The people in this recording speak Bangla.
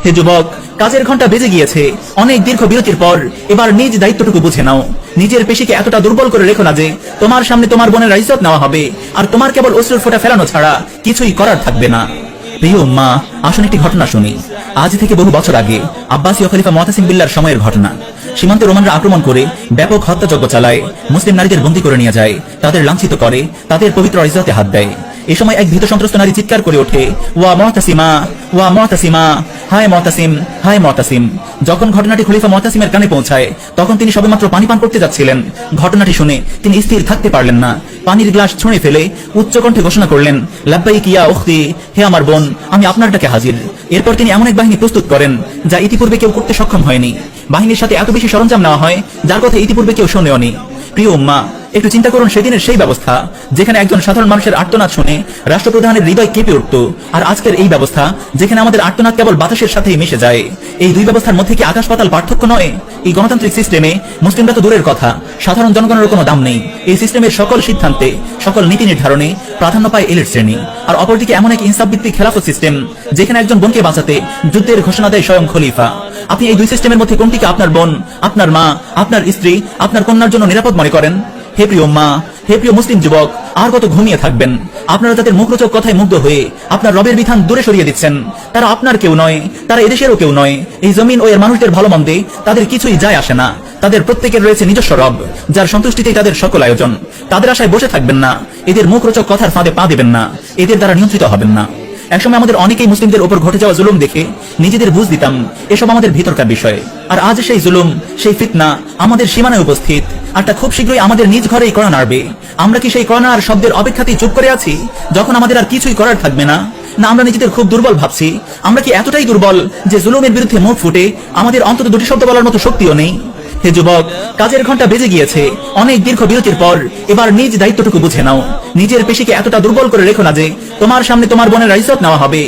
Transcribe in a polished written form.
হে যুবক, কাজের ঘন্টা বেজে গিয়েছে। অনেক দীর্ঘ বিরতির পর এবার নিজ দায়িত্বটুকু বুঝে নাও। নিজের পেশিকে এতটা দুর্বল করে রেখো না যে তোমার সামনে তোমার বোনের ইজ্জত নেওয়া হবে আর তোমার কেবল অশ্রুর ফোঁটা ফেলানো ছাড়া কিছুই করার থাকবে না। প্রিয় উম্মাহ, আসুন একটি ঘটনা শুনি। আজ থেকে বহু বছর আগে আব্বাসীয় খলিফা মুতাসিম বিল্লাহর সময়ের ঘটনা। সীমান্তে রোমানরা আক্রমণ করে ব্যাপক হত্যাযজ্ঞ চালায়, মুসলিম নারীদের বন্দী করে নিয়ে যায়, তাদের লাঞ্ছিত করে, তাদের পবিত্র ইজ্জতে হাত দেয়। এই সময় এক ভীত সন্ত্রস্ত নারী চিৎকার করে ওঠে, ওয়া মুতাসিমা, ওয়া মুতাসিমা, হায় মুতাসিম, হায় মুতাসিম। যখন ঘটনাটি খলিফা মুতাসিমের কানে পৌঁছায় তখন তিনি সবেমাত্র পানি পান করতে যাচ্ছিলেন। ঘটনাটি শুনে তিনি স্থির থাকতে পারলেন না। পানির গ্লাস ছুঁড়ে ফেলে উচ্চকণ্ঠে ঘোষণা করলেন, লাব্বাইক ইয়া উখতি, হে আমার বোন, আমি আপনার ডাকে হাজির। এরপর তিনি এমন এক বাহিনী প্রস্তুত করেন যা ইতিপূর্বে কেউ করতে সক্ষম হয়নি। বাহিনীর সাথে এত বেশি সরঞ্জাম নেওয়া হয় যার কথা ইতিপূর্বে কেউ শোনেওনি। প্রিয় উম্মাহ, একটু চিন্তা করুন সেদিনের সেই ব্যবস্থা যেখানে একজন সাধারণ মানুষের আর্তনাদ শুনে রাষ্ট্রপ্রধানের হৃদয় কেঁপে উঠত, আর আজকের এই ব্যবস্থা যেখানে আমাদের আর্তনাদ কেবল বাতাসের সাথেই মিশে যায়। এই দুই ব্যবস্থার মধ্যে কি আকাশ পাতাল পার্থক্য নয়? এই গণতান্ত্রিক সিস্টেমে মুসলিমরা তো দূরের কথা, সাধারণ জনগণের কোনো দাম নেই। এই সিস্টেমের সকল সিদ্ধান্তে, সকল নীতি নির্ধারণে প্রাধান্য পায় এলিট শ্রেণী। আর অপরদিকে এমন এক ইনসাফ ভিত্তিক খেলাফত সিস্টেম যেখানে একজন বোনকে বাঁচাতে যুদ্ধের ঘোষণা দেয় স্বয়ং খলিফা। আপনি এই দুই সিস্টেমের মধ্যে কোনটিকে আপনার বোন, আপনার মা, আপনার স্ত্রী, আপনার কন্যার জন্য নিরাপদ মনে করেন? হে প্রিয় উম্মাহ, হে প্রিয় মুসলিম যুবক, আর কত ঘুমিয়ে থাকবেন? আপনারা তাদের মুখরোচক কথায় মুগ্ধ হয়ে আপনার রবের বিধান দূরে সরিয়ে দিচ্ছেন। তারা আপনার কেউ নয়, তারা এদেশেরও কেউ নয়। এই জমিন ও এর মানুষদের ভালো মন্দে তাদের কিছুই যায় আসে না। তাদের প্রত্যেকের রয়েছে নিজস্ব রব, যার সন্তুষ্টিতেই তাদের সকল আয়োজন। তাদের আশায় বসে থাকবেন না, এদের মুখরোচক কথার ফাঁদে পা দেবেন না, এদের দ্বারা নিয়ন্ত্রিত হবেন না। একসময় আমাদের অনেকেই মুসলিমদের উপর ঘটে যাওয়া জুলুম দেখে নিজেদের বুঝ দিতাম এসব আমাদের ভিতরকার বিষয়। আর আজ সেই জুলুম, সেই ফিতনা আমাদের সীমানায় উপস্থিত, আর তা খুব শীঘ্রই আমাদের নিজ ঘরেই কড়া নাড়বে। আমরা কি সেই কড়া আর শব্দের অপেক্ষাতেই চুপ করে আছি যখন আমাদের আর কিছুই করার থাকবে না? না আমরা নিজেদের খুব দুর্বল ভাবছি? আমরা কি এতটাই দুর্বল যে জুলুমের বিরুদ্ধে মুখ ফুটে আমাদের অন্তত দুটি শব্দ বলার মতো শক্তিও নেই? হে যুবক, কাজের ঘন্টা বেজে গিয়েছে। অনেক দীর্ঘ বিরতির পর এবার নিজ দায়িত্বটুকু বুঝে নাও। নিজের পেশিকে এতটা দুর্বল করে রেখো না যে তোমার সামনে তোমার বোনের ইজ্জত নেওয়া হবে